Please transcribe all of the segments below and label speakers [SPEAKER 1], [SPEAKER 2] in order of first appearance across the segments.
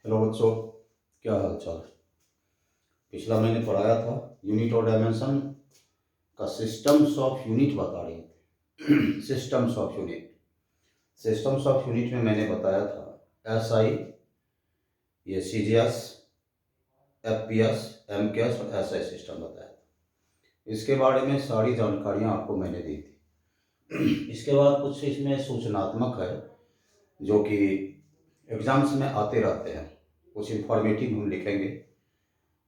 [SPEAKER 1] Hello बच्चों, क्या हाल चाल। पिछला मैंने पढ़ाया था यूनिट और डायमेंशन का सिस्टम्स ऑफ यूनिट बता रही थी। सिस्टम्स ऑफ यूनिट में मैंने बताया था SI, ये CGS, FPS, MKS और SI सिस्टम बताया था। इसके बारे में सारी जानकारियाँ आपको मैंने दी थी। इसके बाद कुछ इसमें सूचनात्मक है जो कि एग्ज़ाम्स में आते रहते हैं। कुछ इन्फॉर्मेटिव हम लिखेंगे।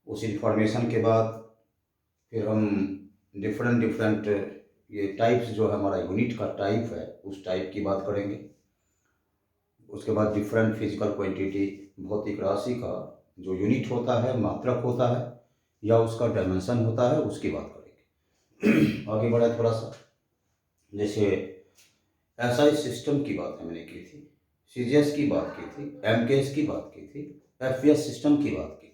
[SPEAKER 1] उस इन्फॉर्मेशन के बाद फिर हम डिफरेंट ये टाइप्स जो है, हमारा यूनिट का टाइप है, उस टाइप की बात करेंगे। उसके बाद डिफरेंट फिजिकल क्वांटिटी, भौतिक राशि का जो यूनिट होता है, मात्रक होता है या उसका डायमेंशन होता है, उसकी बात करेंगे। आगे बढ़ा थोड़ा सा। जैसे SI सिस्टम की बात मैंने की थी, CGS की बात की थी, MKS की बात की थी, FPS सिस्टम की बात की थी।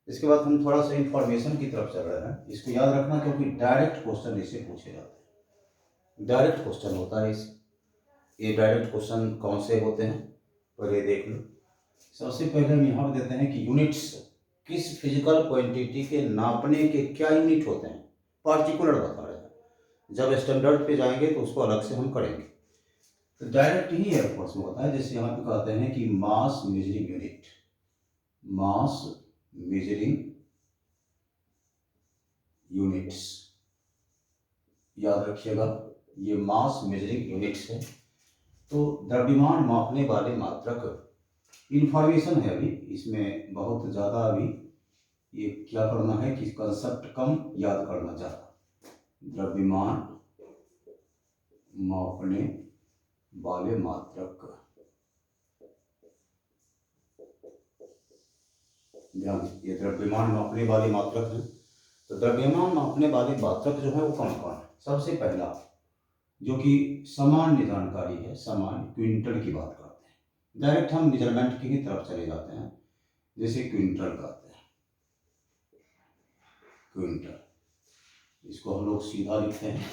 [SPEAKER 1] इसके बाद हम थोड़ा सा इंफॉर्मेशन की तरफ चल रहे हैं। इसको याद रखना क्योंकि डायरेक्ट क्वेश्चन इससे पूछे जाते हैं। डायरेक्ट क्वेश्चन होता है इस ये डायरेक्ट क्वेश्चन कौन से होते हैं, पहले देख लो। सबसे पहले हम यहाँ पे देते हैं कि यूनिट्स किस फिजिकल क्वांटिटी के नापने के क्या यूनिट होते हैं, पार्टिकुलर बता रहे हैं। जब स्टैंडर्ड पे जाएंगे तो उसको अलग से हम करेंगे। तो डायरेक्ट ही एयरफोर्स में होता है। जैसे यहाँ पे कहते हैं कि मास मेजरिंग यूनिट, मास मेजरिंग यूनिट्स, याद रखिएगा ये मास मेजरिंग यूनिट्स है। तो द्रव्यमान मापने वाले मात्रक, इंफॉर्मेशन है अभी इसमें बहुत ज़्यादा। अभी ये क्या करना है कि कंसेप्ट कम, याद करना ज़्यादा। द्रव्यमान मापने वाले मात्रक, ध्यान दीजिए, ये द्रव्यमान मापने वाले मात्रक हैं। तो द्रव्यमान मापने वाले मात्रक जो है वो कौन कौन है। सबसे पहला जो कि सामान्य जानकारी है, सामान्य क्विंटल की बात करते हैं। डायरेक्ट हम मेजरमेंट की ही तरफ चले जाते हैं। जैसे क्विंटल कहते हैं, क्विंटल, इसको हम लोग सीधा लिखते हैं,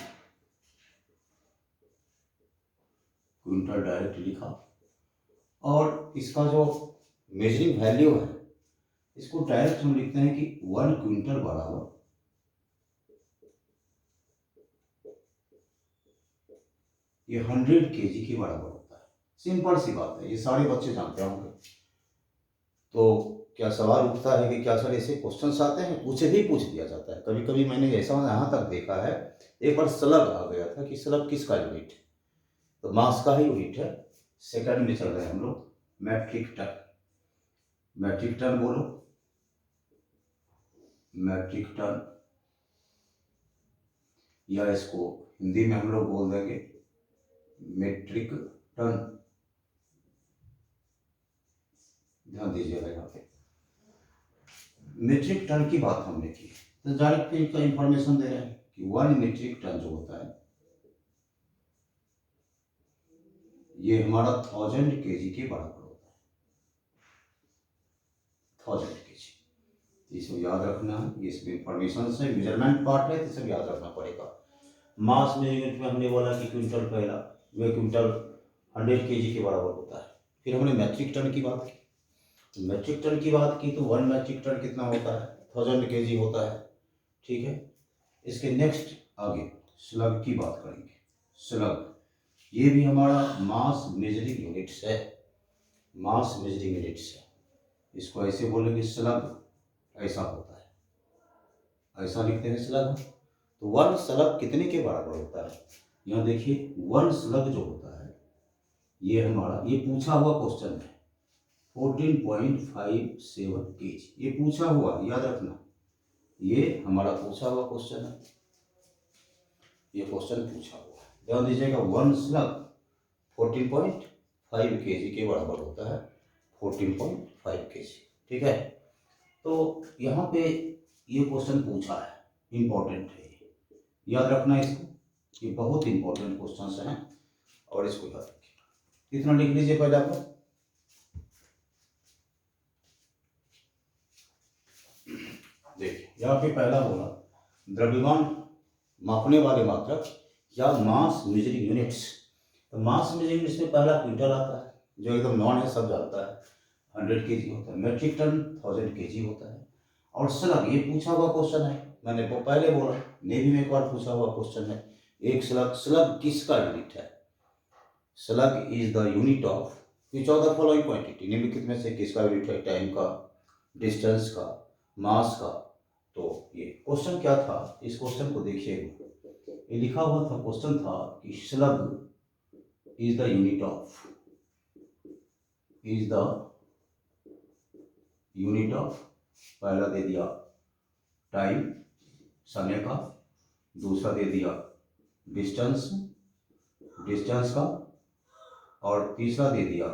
[SPEAKER 1] क्विंटल डायरेक्ट लिखा। और इसका जो मेजरिंग वैल्यू है, इसको डायरेक्ट हम लिखते हैं कि 1 क्विंटल बराबर ये 100 kg के बराबर होता है। सिंपल सी बात है, ये सारे बच्चे जानते होंगे। तो क्या सवाल उठता है कि क्या सर ऐसे क्वेश्चंस आते हैं, पूछे भी पूछ दिया जाता है। कभी कभी मैंने ऐसा यहाँ तक देखा है, एक बार स्लग आ गया था कि स्लग किसका यूनिट है, तो मास का ही यूनिट है। सेकंड में चल रहे हैं हम लोग, मैट्रिक टन। मैट्रिक टन बोलो, मैट्रिक टन, या इसको हिंदी में हम लोग बोल देंगे मेट्रिक टन। ध्यान दीजिएगा यहाँ पे मेट्रिक टन की बात हमने की, तो डायरेक्ट इसका इंफॉर्मेशन दे रहे हैं कि 1 मेट्रिक टन जो होता है ये हमारा 1000 kg के बराबर होता है। 1000 kg, इसको याद रखना है। इसमें इंफॉर्मेशन से मेजरमेंट पार्ट है, तो सब याद रखना पड़ेगा। मास में यूनिट में हमने बोला कि क्विंटल, पहला वह क्विंटल 100 kg के बराबर होता है। फिर हमने मैट्रिक टन की बात की, मैट्रिक टन की बात की तो 1 मैट्रिक टन कितना होता है, 1000 kg होता है। ठीक है, इसके नेक्स्ट आगे स्लग की बात करेंगे। स्लग ये भी हमारा मास मेजरिंग यूनिट्स है, मास मेजरिंग यूनिट्स है। इसको ऐसे बोलेंगे स्लग, ऐसा होता है, ऐसा लिखते हैं स्लग। तो 1 स्लग कितने के बराबर होता है, यहाँ देखिए 1 स्लग जो होता है ये हमारा, ये पूछा हुआ क्वेश्चन है, 14.57 kg, ये पूछा हुआ, याद रखना ये हमारा पूछा हुआ क्वेश्चन है, ये क्वेश्चन पूछा हुआ है। ध्यान दीजिएगा 1 स्लग 14.5 kg के बराबर होता है, 14.5 kg। ठीक है, तो यहाँ पे ये क्वेश्चन पूछा है, इंपॉर्टेंट है, याद रखना इसको, ये बहुत इंपॉर्टेंट क्वेश्चन हैं और इसको याद रखिए। इतना लिख लीजिए पहले आप लोग। देखिए यहाँ पे पहला बोला द्रव्यमान मापने वाले मात्रक या मास मेजरिंग यूनिट्स। तो मास मेजरिंग यूनिट्स में पहला क्विंटल आता है, जो एकदम नॉन है, सब जानता है। 100 kg होता है, मेट्रिक टन 1000 kg होता है। और स्लग, ये पूछा हुआ क्वेश्चन है, मैंने पहले बोला नेवी में एक बार पूछा हुआ क्वेश्चन है। एक स्लग, स्लग किसका यूनिट है? Slug is the unit of which of the following quantity, निम्नलिखित में से किसका यूनिट है? टाइम का, डिस्टेंस का, मास का। तो ये क्वेश्चन क्या था, इस क्वेश्चन को देखिएगा, ये लिखा हुआ था, क्वेश्चन था कि slug is the unit of, is the unit of, पहला दे दिया टाइम, समय का, दूसरा दे दिया डिस्टेंस, डिस्टेंस का, और तीसरा दे दिया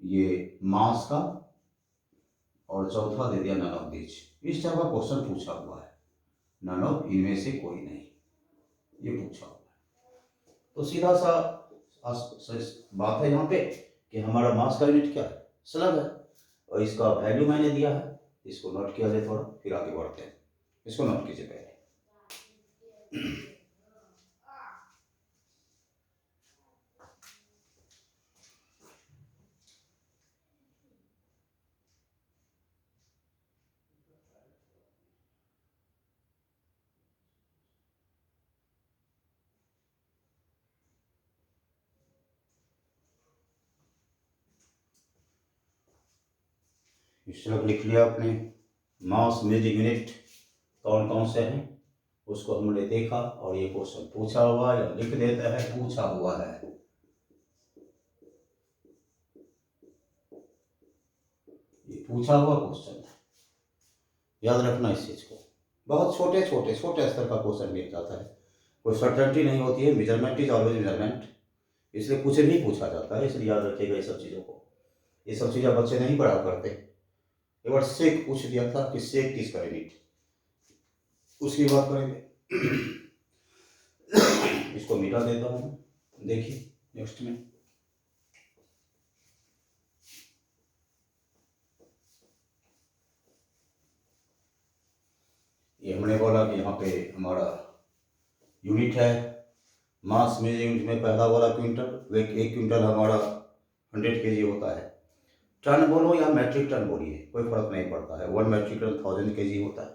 [SPEAKER 1] ये मास का, और चौथा दे दिया नन ऑफ दिस। इस तरह का क्वेश्चन पूछा हुआ है, नन ऑफ इनमें से कोई नहीं, ये पूछा हुआ है। तो सीधा सा बात है यहाँ पे कि हमारा मास का यूनिट क्या है? स्लग है, और इसका वैल्यू मैंने दिया है, इसको नोट किया जाए थोड़ा, फिर आगे बढ़ते हैं। इसको नोट कीजिए पहले। स्लग लिख लिया आपने। मास मेजरिंग यूनिट कौन कौन से हैं उसको हमने देखा, और ये क्वेश्चन पूछा हुआ या लिख देता है पूछा हुआ है। ये पूछा हुआ क्वेश्चन है, याद रखना इस चीज को। बहुत छोटे छोटे छोटे स्तर का क्वेश्चन मिल जाता है, कोई सर्टेनिटी नहीं होती है। मेजरमेंट इज ऑलवेज मेजरमेंट, इसलिए कुछ भी पूछा जाता है, इसलिए याद रखिएगा ये सब चीज़ों को। ये सब चीज़ें बच्चे नहीं पढ़ा करते। एक बार सेक पूछ दिया था कि सेक किसका यूनिट, उसकी बात करेंगे। इसको मिटा देता हूँ, देखिए नेक्स्ट में। ये हमने बोला कि यहाँ पे हमारा यूनिट है मास में, यूनिट में पहला वाला क्विंटल, एक क्विंटल हमारा 100 kg होता है। टन बोलो या मैट्रिक टन बोलिए, कोई फर्क नहीं पड़ता है, 1 मैट्रिक टन 1000 kg होता है।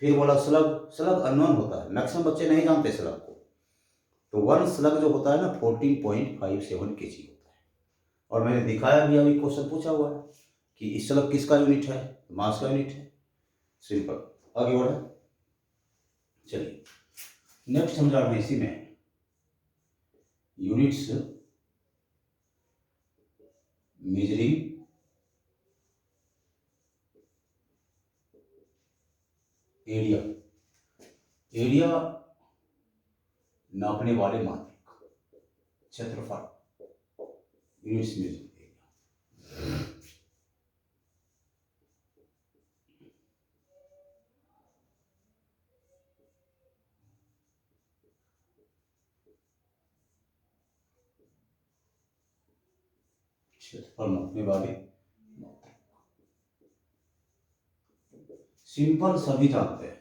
[SPEAKER 1] फिर बोला स्लग, स्लग अननोन होता है, मैक्सिमम बच्चे नहीं जानते स्लग को। तो 1 स्लग जो होता है ना 14.57 kg होता है। और मैंने दिखाया भी, अभी क्वेश्चन पूछा हुआ है कि इस स्लग किसका यूनिट है? मास का यूनिट है, सिंपल। आगे बढ़े, चलिए नेक्स्ट हम जा रहे हैं इसी में यूनिट्स मेजरिंग एरिया, एरिया नापने वाले मात्रक, क्षेत्रफल, यूनिट्स मेजरिंग एरिया। क्षेत्रफल नापने वाले मात्रक, सिंपल सभी जानते हैं।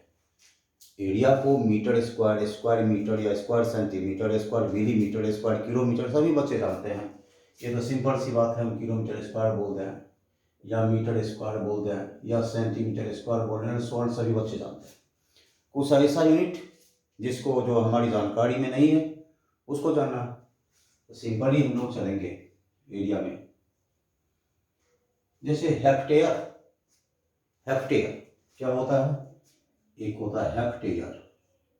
[SPEAKER 1] एरिया को मीटर स्क्वायर, स्क्वायर मीटर या square centimetre, square millimetre, square kilometre, सभी बच्चे जानते हैं। ये तो सिंपल सी बात है, हम किलोमीटर स्क्वायर बोलते हैं या मीटर स्क्वायर बोलते हैं या सेंटीमीटर स्क्वायर बोलते हैं, सभी बच्चे जानते हैं। कुछ ऐसा यूनिट जिसको जो हमारी जानकारी में नहीं है उसको जानना, तो सिंपल ही हम लोग चलेंगे एरिया में। जैसे हेक्टेयर, हेक्टेयर क्या होता है? एक होता है हेक्टेयर,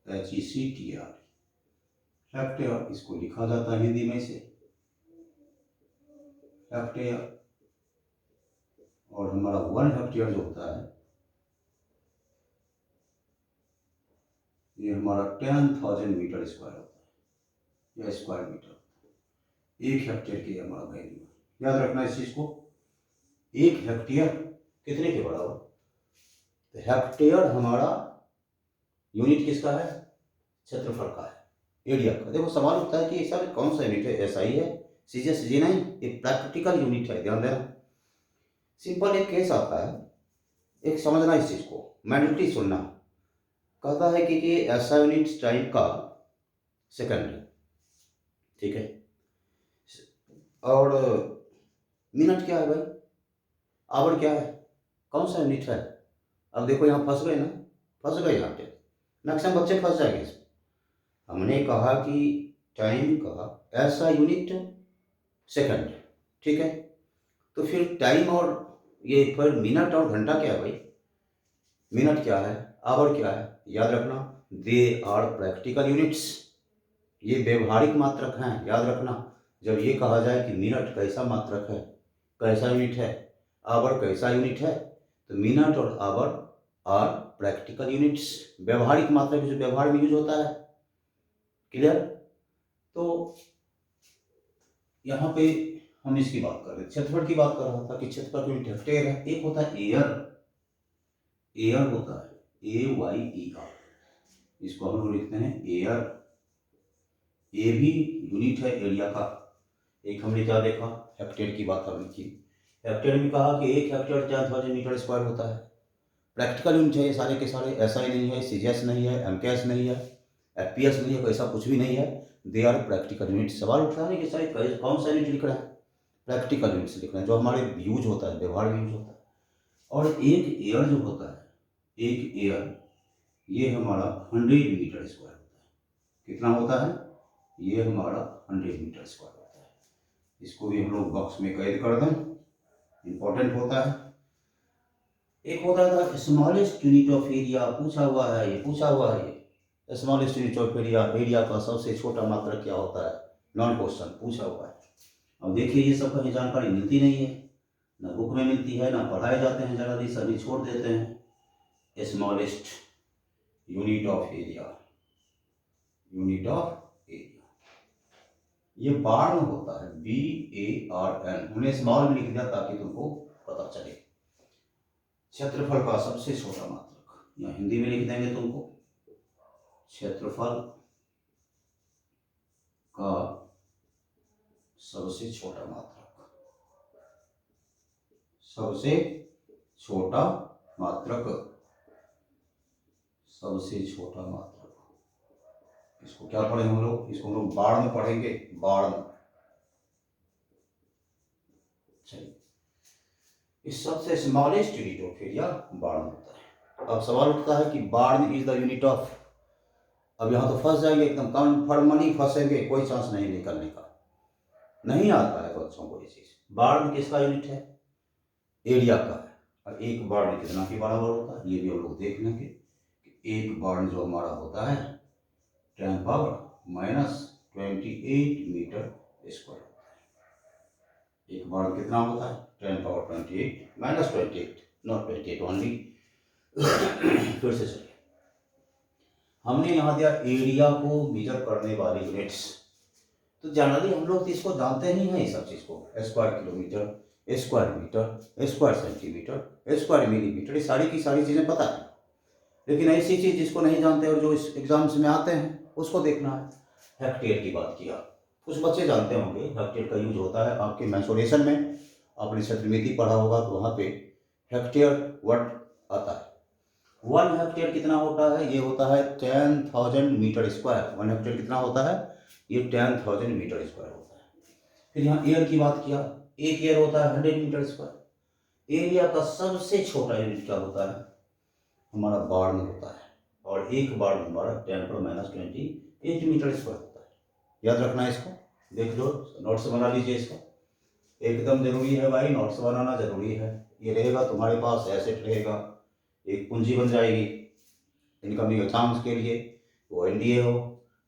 [SPEAKER 1] HECTR, हेक्टेयर, इसको लिखा जाता है हिंदी में से हेक्टेयर। और हमारा 1 हेक्टेयर जो होता है ये हमारा 10,000 मीटर स्क्वायर होता है, या स्क्वायर मीटर। 1 हेक्टेयर की हमारा वैल्यू, याद रखना इस चीज को। 1 हेक्टेयर कितने के बराबर? तो हेक्टेयर हमारा यूनिट किसका है? क्षेत्रफल का है, एरिया का। देखो सवाल उठता है कि सर कौन सा यूनिट है, SI है, CJ नहीं, ये प्रैक्टिकल यूनिट है, ध्यान देना। सिंपल एक केस आता है, एक समझना इस चीज को, मैंडेटरी सुनना। कहता है कि ऐसा यूनिट टाइम का सेकंड है, ठीक है, और मिनट क्या है भाई? आवर क्या है, कौन सा यूनिट है। अब देखो यहाँ फंस गए ना, फंस गए यहाँ पे, मैक्सिमम बच्चे फंस जाएंगे इसमें। हमने कहा कि टाइम का ऐसा यूनिट सेकंड, ठीक है। तो फिर टाइम और ये फिर मिनट और घंटा क्या है भाई, मिनट क्या है, आवर क्या है, याद रखना, दे आर प्रैक्टिकल यूनिट्स, ये व्यवहारिक मात्रक हैं, याद रखना। जब ये कहा जाए कि मिनट कैसा मात्रक है, कैसा यूनिट है, आवर कैसा यूनिट है, तो मिनट और आवर आर प्रैक्टिकल यूनिट्स, व्यवहारिक मात्रक जो व्यवहार में यूज होता है। क्लियर। तो यहाँ पे हम इसकी बात कर रहे थे, क्षेत्रफल की बात कर रहा था कि क्षेत्रफल यूनिट हेक्टेयर है। एक होता है एयर, एयर होता है AYER, इसको हम लोग लिखते हैं एयर। ए भी यूनिट है एरिया का। एक हमने क्या देखा, हेक्टेयर की बात हमने की। हेक्टेयर में कहा कि 1 हेक्टेयर 1000 मीटर स्क्वायर होता है। प्रैक्टिकल यूनिट है ये सारे के सारे, SI नहीं है, CGS नहीं है, MKS नहीं है, FPS नहीं है, ऐसा कुछ भी नहीं है। They are practical unit. सवाल उठा है कि सर कौन सा यूनिट लिख रहा है, प्रैक्टिकल यूनिट्स लिख रहे हैं, जो हमारे यूज होता है, व्यवहार में यूज होता है। और एक एयर जो होता है, एक एयर, ये हमारा 100 मीटर स्क्वायर होता है। कितना होता है, ये हमारा 100 मीटर स्क्वायर होता है। इसको भी हम लोग बॉक्स में कैद कर दें, इंपॉर्टेंट होता है। एक होता था स्मॉलेस्ट यूनिट ऑफ एरिया, पूछा हुआ है ये, पूछा हुआ है ये, smallest unit of area, area का सबसे छोटा मात्रक क्या होता है, नॉन क्वेश्चन पूछा हुआ है। अब देखिए ये सब कहीं जानकारी मिलती नहीं है, ना बुक में मिलती है, ना पढ़ाए जाते हैं, जरा दी सभी छोड़ देते हैं। Smallest unit of area, unit of area, ये बार्न होता है, BARN। हमने स्मॉल में लिख दिया ताकि तुमको पता चले। क्षेत्रफल का सबसे छोटा मात्रक, या हिंदी में लिख देंगे तुमको, क्षेत्रफल का सबसे छोटा मात्रक, सबसे छोटा मात्रक, सबसे छोटा मात्रक। इसको क्या पढ़ेंगे हम लोग, इसको हम लोग बाढ़ में पढ़ेंगे, बाढ़ में। चलिए, इस सबसे स्मॉलेस्ट यूनिट ऑफ एरिया बाढ़ होता है। अब सवाल उठता है कि बाढ़ इज द यूनिट ऑफ, अब यहाँ तो फंस जाएंगे एकदम, कन्फर्मली फंसेंगे, कोई चांस नहीं निकलने का, नहीं आता है बच्चों को ये चीज। बाढ़ किसका यूनिट है, एरिया का है। और एक बाढ़ कितना के बराबर होता है, ये भी हम लोग देख लेंगे। एक बाढ़ जो हमारा होता है 10 पावर -28 मीटर स्क्वायर होता है। एक बाढ़ कितना होता है, 10 पावर 28 -28, नॉट 28 ओनली। फिर से चलिए, हमने यहाँ दिया एरिया को मेजर करने वाली यूनिट्स। तो जनरली हम लोग इसको जानते ही हैं, सब चीज को, square kilometre, square metre, square centimetre, square millimetre, ये सारी की सारी चीजें पता है। लेकिन ऐसी चीज जिसको नहीं जानते और जो इस एग्जाम्स में आते हैं उसको देखना है। हेक्टेयर की बात किया, कुछ बच्चे जानते होंगे हेक्टेयर का यूज होता है आपके मेंसुरेशन में, आपने क्षेत्रमिति पढ़ा होगा तो वहाँ पे हेक्टेयर वर्ड आता है। 1 हेक्टेयर कितना होता है, ये होता है 10,000 मीटर स्क्वायर। 1 हेक्टेयर कितना होता है, ये 10,000 मीटर स्क्वायर होता है। फिर यहाँ एयर की बात किया, एक एयर होता है 100 मीटर स्क्वायर। एरिया का सबसे छोटा यूनिट क्या होता है, हमारा बार्न होता है। और एक बार्न हमारा 10 पर -28 मीटर स्क्वायर होता है। याद रखना है इसको, देख लो, नोट्स बना लीजिए इसका, एकदम जरूरी है भाई, नोट्स बनाना जरूरी है। ये रहेगा तुम्हारे पास, एसेट रहेगा, एक पूंजी बन जाएगी इनकमिंग एग्जाम्स के लिए, वो NDA हो,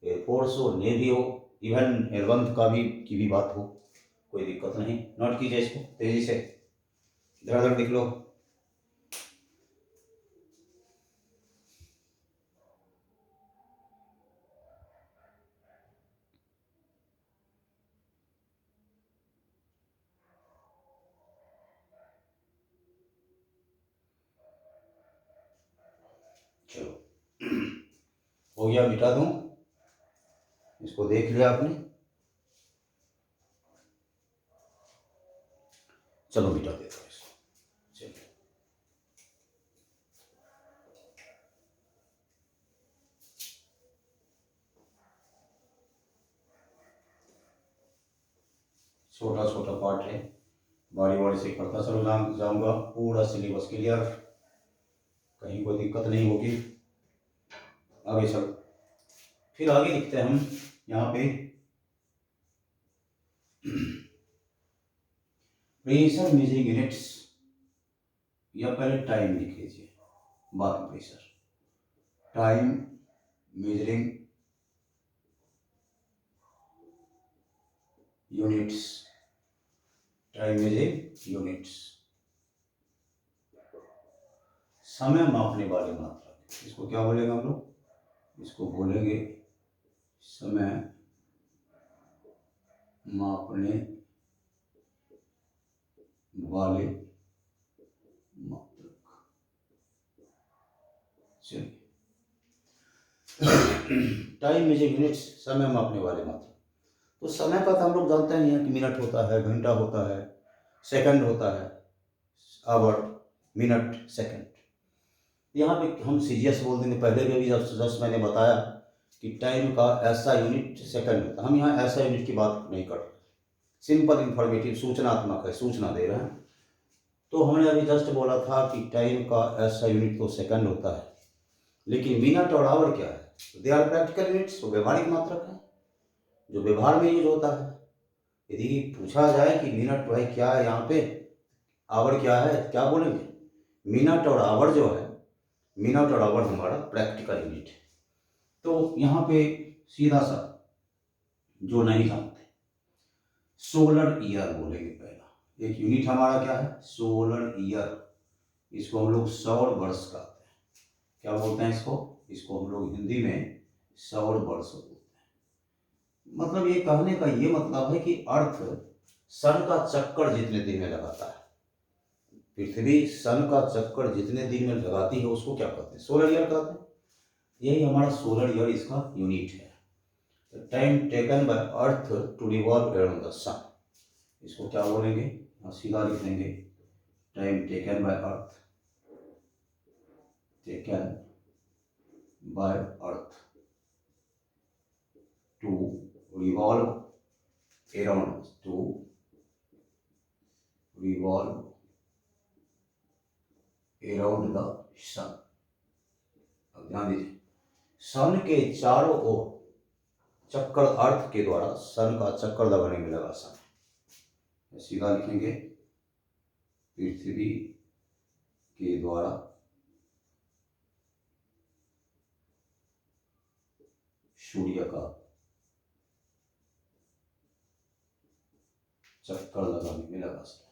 [SPEAKER 1] एयरफोर्स हो, नेवी हो, इवन एल1 का भी की भी बात हो, कोई दिक्कत नहीं। नोट कीजिए इसको तेजी से, धड़ लिख लो। चलो हो गया, मिटा दूं इसको, देख लिया आपने, चलो मिटा देता हूँ इसको। चलिए, छोटा छोटा पार्ट है, बारी बारी से करता चलो जाऊंगा, पूरा सिलेबस क्लियर, कहीं कोई दिक्कत नहीं होगी। आगे चलो, फिर आगे लिखते हैं हम यहाँ पे प्रेशर मेजरिंग यूनिट्स, या पहले टाइम लिख लीजिए, बाद में pressure. Time measuring units, time measuring units, समय मापने वाले मात्रक। इसको क्या बोलेंगे हम लोग? इसको बोलेंगे समय मापने वाले मात्रक। चलिए, टाइम मेजरिंग यूनिट्स, समय मापने वाले मात्रक। तो समय का तो हम लोग जानते हैं कि मिनट होता है, घंटा होता है, सेकंड होता है, आवर, मिनट, सेकंड। यहाँ पे हम सीजीएस बोल देंगे। पहले भी जब मैंने बताया कि टाइम का ऐसा यूनिट सेकंड होता है, हम यहाँ ऐसा यूनिट की बात नहीं कर रहे, सिंपल इंफॉर्मेटिव सूचनात्मक है, सूचना दे रहे हैं। तो हमने अभी जस्ट बोला था कि टाइम का ऐसा यूनिट तो सेकंड होता है, लेकिन मिनट और आवर क्या है? दे आर प्रैक्टिकल यूनिट्स, वो व्यवहारिक मात्रक है जो व्यवहार में यूज होता है। यदि पूछा जाए कि मिनट भाई क्या है यहाँ पे, आवर क्या है, क्या बोलेंगे? मिनट और आवर जो है, मिनट और आवर हमारा प्रैक्टिकल यूनिट है। तो यहाँ पे सीधा सा जो नहीं जानते, सोलर ईयर बोलेंगे। पहला एक यूनिट हमारा क्या है? Solar year. इसको हम लोग सौर वर्ष कहते हैं। क्या बोलते हैं इसको? इसको हम लोग हिंदी में सौर वर्ष बोलते हैं। मतलब ये कहने का ये मतलब है कि अर्थ सन का चक्कर जितने दिन में लगाता है, पृथ्वी सन का चक्कर जितने दिन में लगाती है, उसको क्या कहते हैं? सोलर ईयर कहते हैं। यही हमारा सोलर ईयर इसका यूनिट है। Time taken by earth to revolve around the sun, इसको क्या बोलेंगे? सीधा लिख देंगे, time taken by earth, taken by earth to revolve around, to revolve around the sun. अब ध्यान दीजिए, सन के चारों ओर चक्कर अर्थ के द्वारा सन का चक्कर लगाने में लगा समय। सीधा लिखेंगे, पृथ्वी के द्वारा सूर्य का चक्कर लगाने में लगा समय।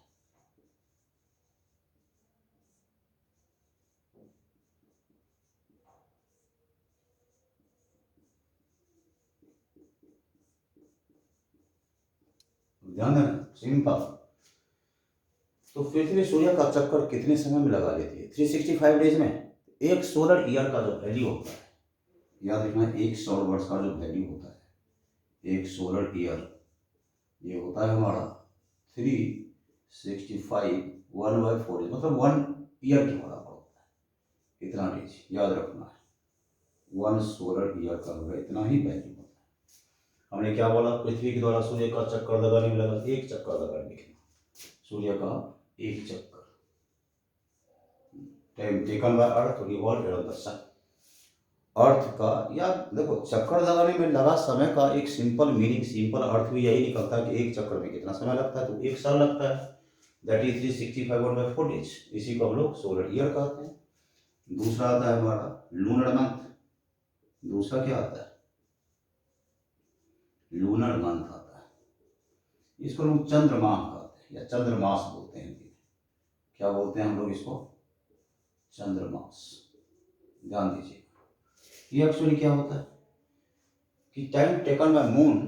[SPEAKER 1] ध्यान देना, सिंपल। तो पृथ्वी सूर्य का चक्कर कितने समय में लगा लेती है? 365 डेज में। एक सोलर ईयर का जो वैल्यू होता है, याद रखना, एक सौर वर्ष का जो वैल्यू होता है, एक सोलर ईयर, ये होता है हमारा 365, 1/4, मतलब 1 ईयर के बराबर होता है। इतना डेज याद रखना है, 1 सोलर ईयर का होगा, इतना ही वैल्यू होता है। हमने क्या बोला? पृथ्वी के द्वारा सूर्य का चक्कर लगाने में लगा, एक चक्कर लगाने में, सूर्य का एक चक्कर। Time taken by earth revolve around the sun. Earth का, या देखो, चक्कर लगाने में लगा समय का एक सिंपल मीनिंग, सिंपल अर्थ भी यही निकलता है कि एक चक्कर में कितना समय लगता है, तो 1 साल लगता है। That is 365 1/4 days. इसी को हम लोग सोलर ईयर कहते हैं। दूसरा आता है हमारा लूनर मंथ। दूसरा क्या आता है? लूनर मंथ आता है। इसको हम चंद्रमाह कहते हैं, या चंद्रमास बोलते हैं हिंदी में। क्या बोलते हैं हम लोग इसको? चंद्रमास। ध्यान दीजिए, ये एक्चुअली क्या होता है कि time taken by moon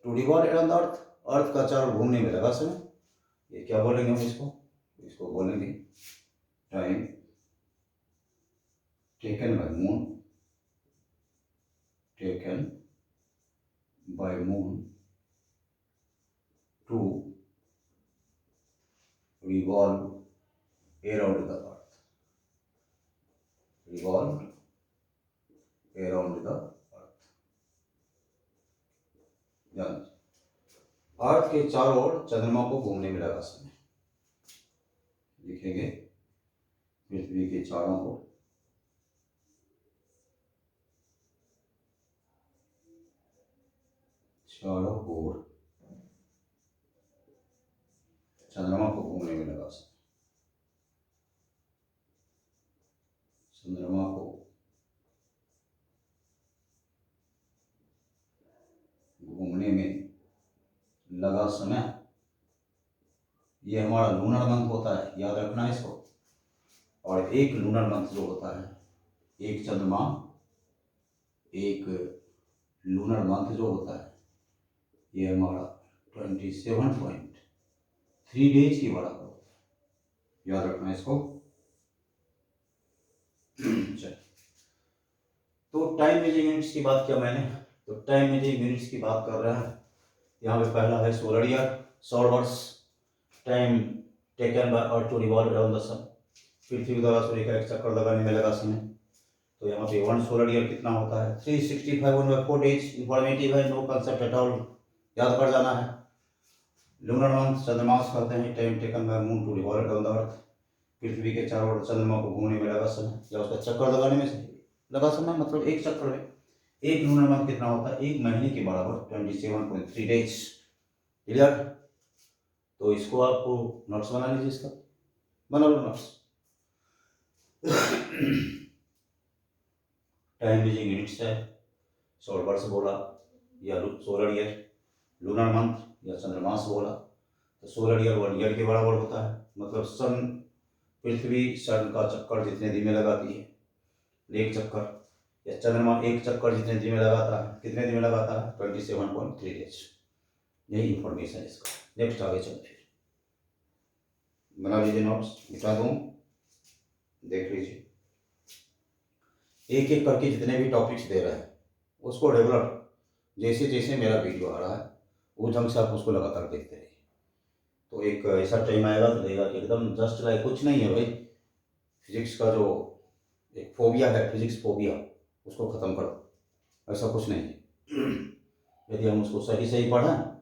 [SPEAKER 1] to revolve around earth, earth का चारों घूमने में लगा समय। ये क्या बोलेंगे हम इसको? इसको बोलेंगे time taken by moon, taken by moon to revolve around the earth, revolve around the earth. ध्यान, अर्थ के चारों ओर चंद्रमा को घूमने में लगा समय। लिखेंगे पृथ्वी के चारों ओर चंद्रमा को घूमने में लगा समय, चंद्रमा को घूमने में लगा समय, ये हमारा लूनर मंथ होता है, याद रखना है इसको। और एक लूनर मंथ जो होता है, एक चंद्रमा, एक लूनर मंथ जो होता है, ये हमारा 27.3 डेज की बराबर होता है, याद रखना है इसको। चलिए, तो टाइम मेजरिंग यूनिट्स की बात किया मैंने, तो टाइम मेजरिंग यूनिट्स की बात कर रहे हैं। यहाँ पे पहला है सोलर ईयर, सौर वर्ष, time taken by earth to revolve around the sun, पृथ्वी द्वारा सूर्य का एक चक्कर लगाने में लगा समय। तो यहाँ पे 1 सोलर ईयर कितना होता है, 365/4 डेज। इंफॉर्मेटिव है, नो कंसेप्ट एट ऑल, याद कर जाना है। लूनर मंथ चंद्रमास कहते हैं, time taken by moon to revolve around the earth, पृथ्वी के चारों ओर चंद्रमा को घूमने में लगा समय या उसका चक्कर लगाने में लगा समय, मतलब एक चक्कर में। एक लूनर मंथ कितना होता है, एक महीने के बराबर 27.3 डेज। क्लियर? तो इसको आपको नोट्स बना लीजिए, इसका बना लो नोट्स। टाइम मेजरिंग यूनिट्स है, सौर वर्ष बोला या सोलर ईयर, लूनर मंथ या चंद्रमास बोला। तो सोलर ईयर 1 ईयर के बराबर होता है, मतलब सन, पृथ्वी सन का चक्कर जितने दिन में लगाती है, एक चक्कर, या चंद्रमा एक चक्कर जितने दिन में लगाता है, कितने दिन में लगाता है, 27.3 डेज। यही इंफॉर्मेशन है इसका। नेक्स्ट आगे चलते हैं, बना लीजिए नोट्स, मिटा दूँ, देख लीजिए। एक एक करके जितने भी टॉपिक्स दे रहे हैं उसको रेगुलर, जैसे जैसे मेरा वीडियो आ रहा है उस ढंग से आप उसको लगातार देखते रहिए। तो एक ऐसा टाइम आएगा तो देगा कि एकदम जस्ट लाइक, कुछ नहीं है भाई, फिजिक्स का जो एक फोबिया है, फिजिक्स फोबिया, उसको ख़त्म करो, ऐसा कुछ नहीं है। यदि हम उसको सही सही पढ़ें,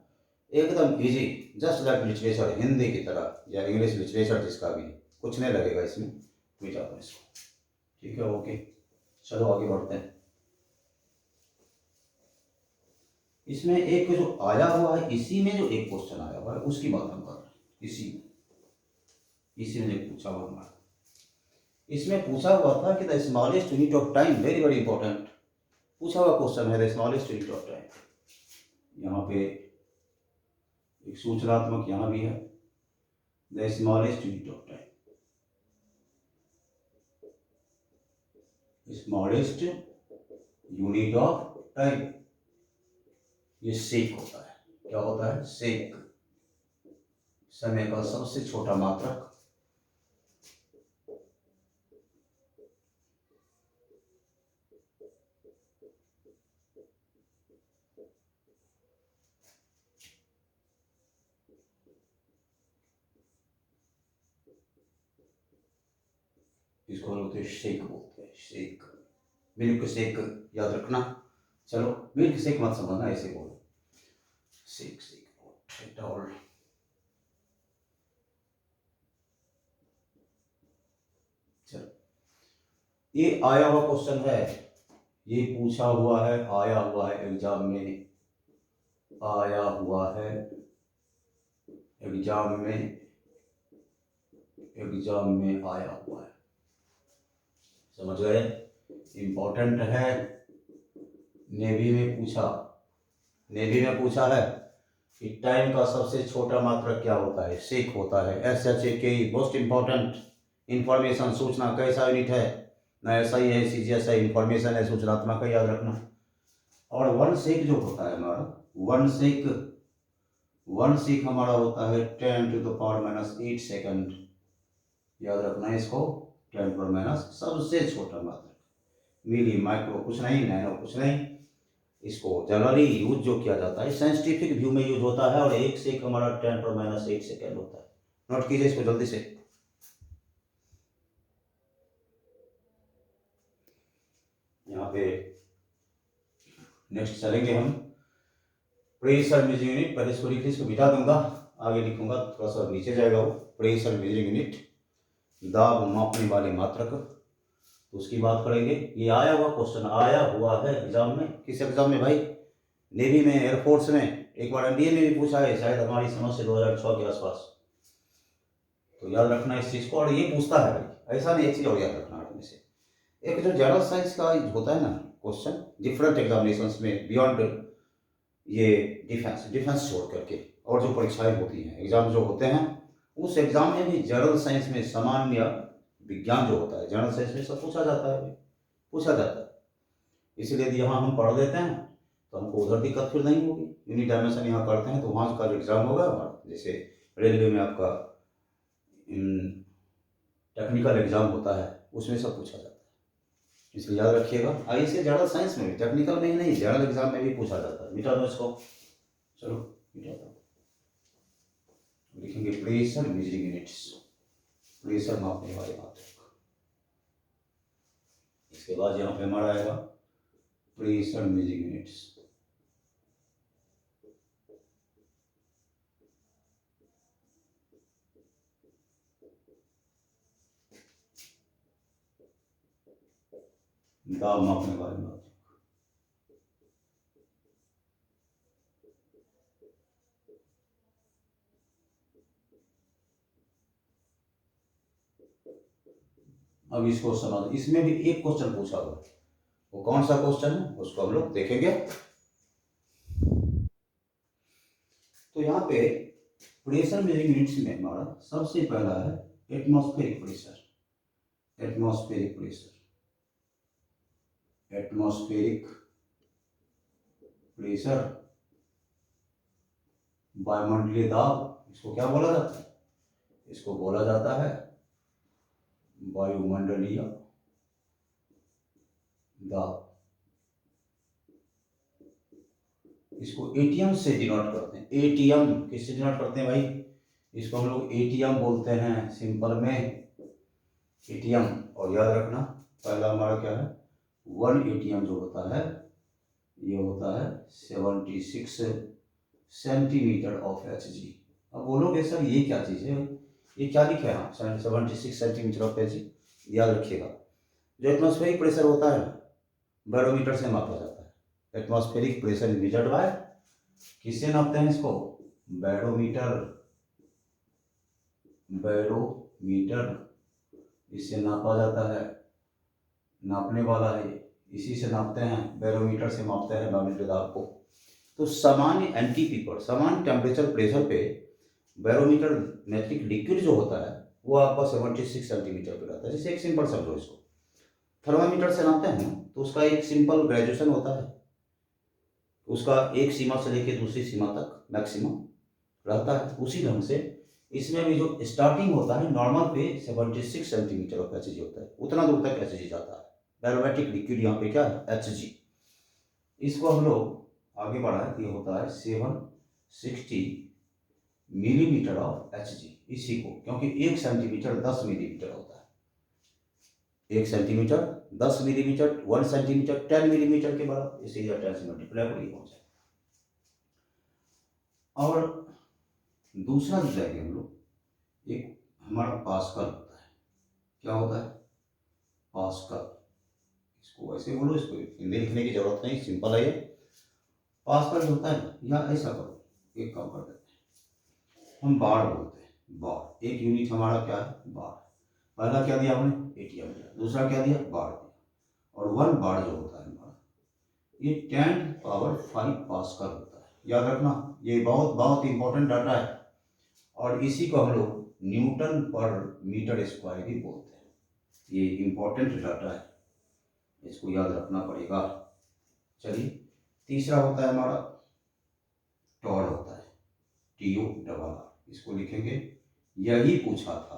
[SPEAKER 1] एकदम easy, just like literature, Hindi की तरह या इंग्लिश लिटरेचर जिसका भी, कुछ नहीं लगेगा इसमें, मिटा दो इसको। ठीक है, ओके, चलो आगे बढ़ते हैं। इसमें एक जो आया हुआ है, इसी में जो एक क्वेश्चन आया हुआ है उसकी बात हम कर रहे हैं। इसी में जो पूछा हुआ हमारा, इसमें पूछा हुआ था कि the smallest unit of time, very very important पूछा हुआ क्वेश्चन है, the smallest unit of time. यहाँ पे एक सूचनात्मक यहाँ भी है, the smallest unit of time, smallest unit of time, ये सेक होता है। क्या होता है? सेक, समय का सबसे छोटा मात्रक। इसको बोलते हैं शेक, बोलते हैं शेक, मिल्क शेक, याद रखना। चलो, मिल्क शेक मत समझना, ऐसे बोलो, शेक शेक ऑल। चलो, ये आया हुआ क्वेश्चन है, ये पूछा हुआ है, आया हुआ है एग्जाम में, आया हुआ है एग्जाम में, एग्जाम में आया हुआ है, समझ गए? इंपॉर्टेंट है, नेवी में पूछा, नेवी में पूछा है कि टाइम का सबसे छोटा मात्रक क्या होता है? सेक होता है, SHAK, मोस्ट इंपॉर्टेंट इंफॉर्मेशन, सूचना। कैसा यूनिट है? ना SI है, CGS है, इंफॉर्मेशन है, सूचनात्मक है, याद रखना। और 1 सेक जो होता है हमारा, 1 सेक हमारा होता है 10⁻⁻8 सेकंड, याद रखना है इसको, 10⁻⁻, सबसे छोटा मात्रक। मिली, माइक्रो कुछ नहीं, नैनो कुछ नहीं। इसको जनरली यूज जो किया जाता है, साइंटिफिक व्यू में यूज होता है, और 1 सेक हमारा 10⁻⁸ सेकेंड होता है। नोट कीजिए इसको जल्दी से। यहाँ पे नेक्स्ट चलेंगे हम, प्रेशर मेजरिंग यूनिट, पहले इसको लिखिए, इसको मिटा दूंगा, आगे लिखूंगा, थोड़ा सा नीचे जाएगा वो, प्रेशर मेजरिंग यूनिट। दाब मापने वाले मात्रक, तो उसकी बात करेंगे। ये आया हुआ क्वेश्चन आया हुआ है एग्जाम में। किस एग्जाम में भाई? नेवी में, एयरफोर्स में, एक बार एनडीए में भी पूछा है शायद हमारी समझ से 2006 के आसपास। तो याद रखना इस चीज़ को। और ये पूछता है भाई, ऐसा नहीं, एक चीज़ और याद रखना में से, एक जो जनरल साइंस का होता है ना क्वेश्चन, डिफरेंट एग्जामिनेशंस में बियॉन्ड ये डिफेंस छोड़ करके और जो परीक्षाएं होती हैं, एग्जाम जो होते हैं, उस एग्जाम में भी जनरल साइंस में सामान्य विज्ञान जो होता है, जनरल साइंस में सब पूछा जाता है, पूछा जाता है। इसलिए यदि यहाँ हम पढ़ देते हैं तो हमको उधर दिक्कत फिर नहीं होगी। यूनिट डायमेंशन यहाँ करते हैं तो वहाँ का जो एग्जाम होगा हमारा, जैसे रेलवे में आपका टेक्निकल एग्जाम होता है, उसमें सब पूछा जाता है। इसलिए याद रखिएगा। इसे जनरल साइंस में भी, टेक्निकल में ही नहीं, जनरल एग्जाम में भी पूछा जाता है। मिटा दो इसको, चलो मिटा दो। लिखेंगे प्रेशर मेजरिंग यूनिट्स, प्रेशर मापने वाले मात्रक। इसके बाद यहाँ पे हमारा आएगा प्रेशर मेजरिंग यूनिट्स। दाब मापने वाले मात्रक। अब इसको समझ, इसमें भी एक क्वेश्चन पूछा हुआ है, वो कौन सा क्वेश्चन है उसको हम लोग देखेंगे। तो यहाँ पे प्रेशर मेजरिंग यूनिट्स में हमारा सबसे पहला है atmospheric pressure. Atmospheric pressure, atmospheric pressure, वायुमंडलीय दाब, इसको क्या बोला जाता है? इसको बोला जाता है वायुमंडलीय दाब। इसको एटीएम से डिनोट करते हैं। एटीएम किससे डिनोट करते हैं भाई? इसको हम लोग एटीएम बोलते हैं सिंपल में, एटीएम। और याद रखना पहला हमारा क्या है, 1 एटीएम जो होता है ये होता है 76 सेंटीमीटर ऑफ Hg। अब बोलोगे सर ये क्या चीज़ है, ये क्या लिखा है? हाँ, 76 सेंटीमीटर ऑफ Hg। याद रखिएगा, जो एटमॉस्फेरिक प्रेशर होता है बैरोमीटर से मापा जाता है। एटमॉस्फेरिक प्रेशर मेजर्ड बाय, किससे नापते हैं इसको? बैरोमीटर, बैरोमीटर, इससे नापा जाता है, नापने वाला है, इसी से नापते हैं, बैरोमीटर से मापते हैं बैरोमीटर दाब को। तो सामान्य एनटीपी पर, सामान्य टेम्परेचर प्रेशर पे बैरोमीटर मेट्रिक लिक्विड जो होता है वो आपका 76 सेंटीमीटर पे रहता है। जैसे एक सिंपल समझो इसको, थर्मामीटर से नापते हैं तो उसका एक सिंपल ग्रेजुएशन होता है, उसका एक सीमा से लेकर दूसरी सीमा तक मैक्सिमम रहता है। उसी ढंग से इसमें भी जो स्टार्टिंग होता है नॉर्मल पे 76 सेंटीमीटर ऑफ Hg होता है, उतना दूर तक Hg जाता है। बैरोमेट्रिक लिक्विड यहाँ पे क्या है? Hg। इसको हम लोग आगे बढ़ाए तो ये होता है 760 मिलीमीटर ऑफ Hg। इसी को, क्योंकि 1 सेंटीमीटर 10 मिलीमीटर होता है, 1 सेंटीमीटर 10 मिलीमीटर, 1 सेंटीमीटर 10 मिलीमीटर के बराबर, इसे 10 से मल्टीप्लाई करिए हो जाए। और दूसरा जो जाएंगे हम लोग, एक हमारा पास्कल होता है। क्या होता है? पास्कल। इसको ऐसे बोलो, इसको हिंदी लिखने की जरूरत नहीं, सिंपल है ये। पास्कल जो होता है, या ऐसा करो, एक काम कर देते हैं, हम बार बोलते हैं। बार एक यूनिट हमारा क्या है? बार। पहला क्या दिया हमने? एटीएम दिया। दूसरा क्या दिया? बार दिया। और 1 बार जो होता है हमारा, ये 10⁵ पास्कल होता है। याद रखना, ये बहुत बहुत इंपॉर्टेंट डाटा है। और इसी को हम लोग न्यूटन पर मीटर स्क्वायर भी बोलते हैं। ये इंपॉर्टेंट डाटा है, इसको याद रखना पड़ेगा। चलिए, तीसरा होता है हमारा टॉर होता है, TO। इसको लिखेंगे, यही पूछा था,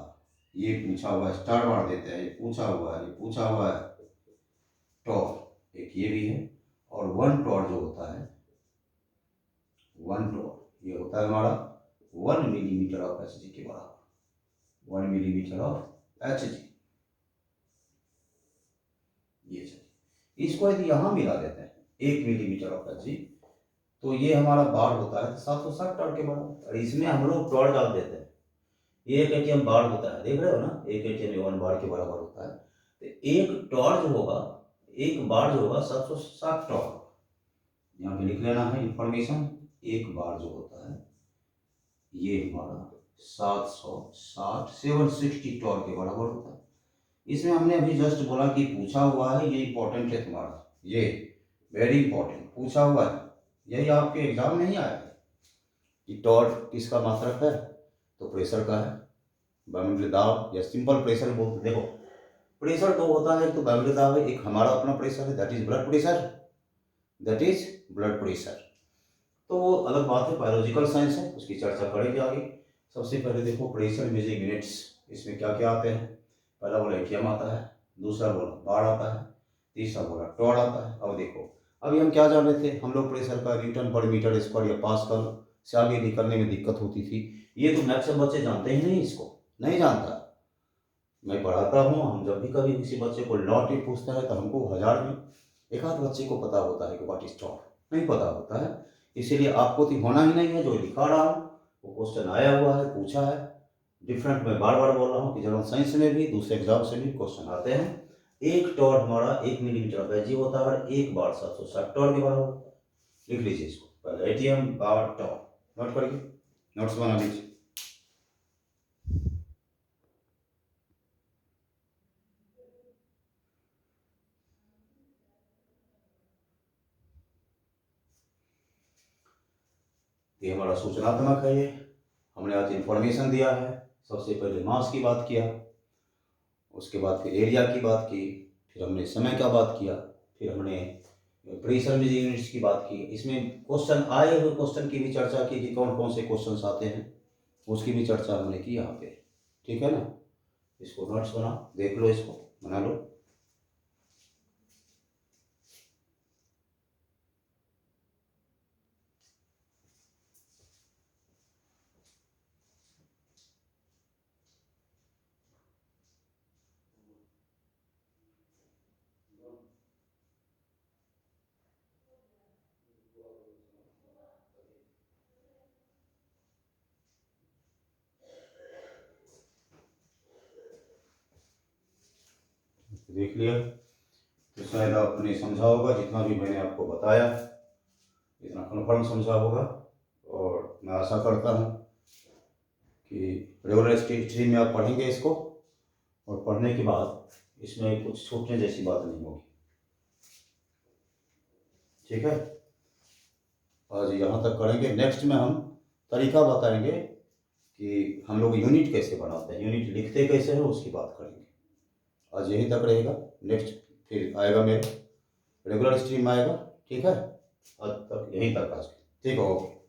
[SPEAKER 1] ये पूछा हुआ है, स्टार मार देते हैं, ये पूछा हुआ है, ये पूछा हुआ है। टॉर एक ये भी है। और 1 टॉर जो होता है, 1 टॉर ये होता है हमारा 1 मिलीमीटर ऑफ Hg के बराबर, 1 मिलीमीटर ऑफ Hg। ये चलिए, इसको यदि यहाँ मिला देते हैं 1 मिलीमीटर ऑफ Hg, तो ये हमारा बार होता है 760 टॉर के बराबर। और इसमें हम लोग टॉर डाल देते हैं, ये एक एटीएम बार होता है, देख रहे हो ना, एक एटीएम 1 बार के बराबर होता है। तो एक टॉर जो होगा, एक बार जो होगा 760 टॉर होगा। यहाँ पे लिख लेना है इंफॉर्मेशन। एक बार जो होता है ये हमारा 760 टॉर के बराबर होता है। इसमें हमने अभी जस्ट बोला कि पूछा हुआ है, ये इंपॉर्टेंट है तुम्हारा, ये वेरी इंपॉर्टेंट पूछा हुआ है, यही आपके एग्जाम में ही आया है कि टॉर्क किसका मात्रक है, तो प्रेशर का है। वायुमंडलीय दाब या सिंपल प्रेशर बोलते, देखो प्रेशर तो होता है, एक तो वायुमंडलीय दाब है, एक हमारा अपना प्रेशर है, that is blood pressure, that is blood pressure. तो वो अलग बात है, बायोलॉजिकल साइंस है, उसकी चर्चा करेंगे आगे। सबसे पहले देखो प्रेशर मेजरिंग यूनिट्स, इसमें क्या क्या आते हैं। पहला बोला एटीएम आता है, दूसरा बोला बार आता है, तीसरा बोला टॉर आता है। अब देखो अभी हम क्या जान रहे थे, हम लोग प्रेशर का न्यूटन पर मीटर स्क्वायर या पास्कल से आगे निकलने में दिक्कत होती थी। ये तो मैक्सिमम बच्चे जानते ही नहीं, इसको नहीं जानता। मैं पढ़ाता हूँ, हम जब भी कभी किसी बच्चे को लॉ टिप पूछता है तो हमको 1000 में एक आध बच्चे को पता होता है कि व्हाट इज टॉर, नहीं पता होता है। इसीलिए आपको तो होना ही नहीं है, जो लिखा रहा हूँ वो क्वेश्चन आया हुआ है, पूछा है। डिफरेंट मैं बार बार बोल रहा हूँ कि जनरल साइंस में भी दूसरे एग्जाम से भी क्वेश्चन आते हैं। एक टॉर हमारा 1 मिलीमीटर ऑफ एजी होता है और एक बार 760 टॉर के बराबर। लिख लीजिए इसको पहले, एटीएम बार टॉर, नोट करिए, नोट्स बना लीजिए। ये हमारा सूचनात्मक है, ये हमने आज इंफॉर्मेशन दिया है। सबसे पहले मास की बात किया, उसके बाद फिर एरिया की बात की, फिर हमने समय का बात किया, फिर हमने प्रेशर मेजरिंग यूनिट्स की बात की। इसमें क्वेश्चन आए हुए क्वेश्चन की भी चर्चा की कि कौन कौन से क्वेश्चन आते हैं, उसकी भी चर्चा हमने की यहाँ पे, ठीक है ना। इसको नोट्स बना, देख लो, इसको बना लो। देख लिया तो शायद आपने समझा होगा, जितना भी मैंने आपको बताया इतना कन्फर्म समझा होगा। और मैं आशा करता हूँ कि रेगुलर स्ट्रीम में आप पढ़ेंगे इसको, और पढ़ने के बाद इसमें कुछ छूटने जैसी बात नहीं होगी, ठीक है। आज यहाँ तक करेंगे, नेक्स्ट में हम तरीका बताएंगे कि हम लोग यूनिट कैसे बनाते हैं, यूनिट लिखते कैसे हैं, उसकी बात करेंगे। आज यहीं तक रहेगा, नेक्स्ट फिर आएगा मेरा रेगुलर स्ट्रीम आएगा, ठीक है। आज तक यहीं तक आज, ठीक है, ओके।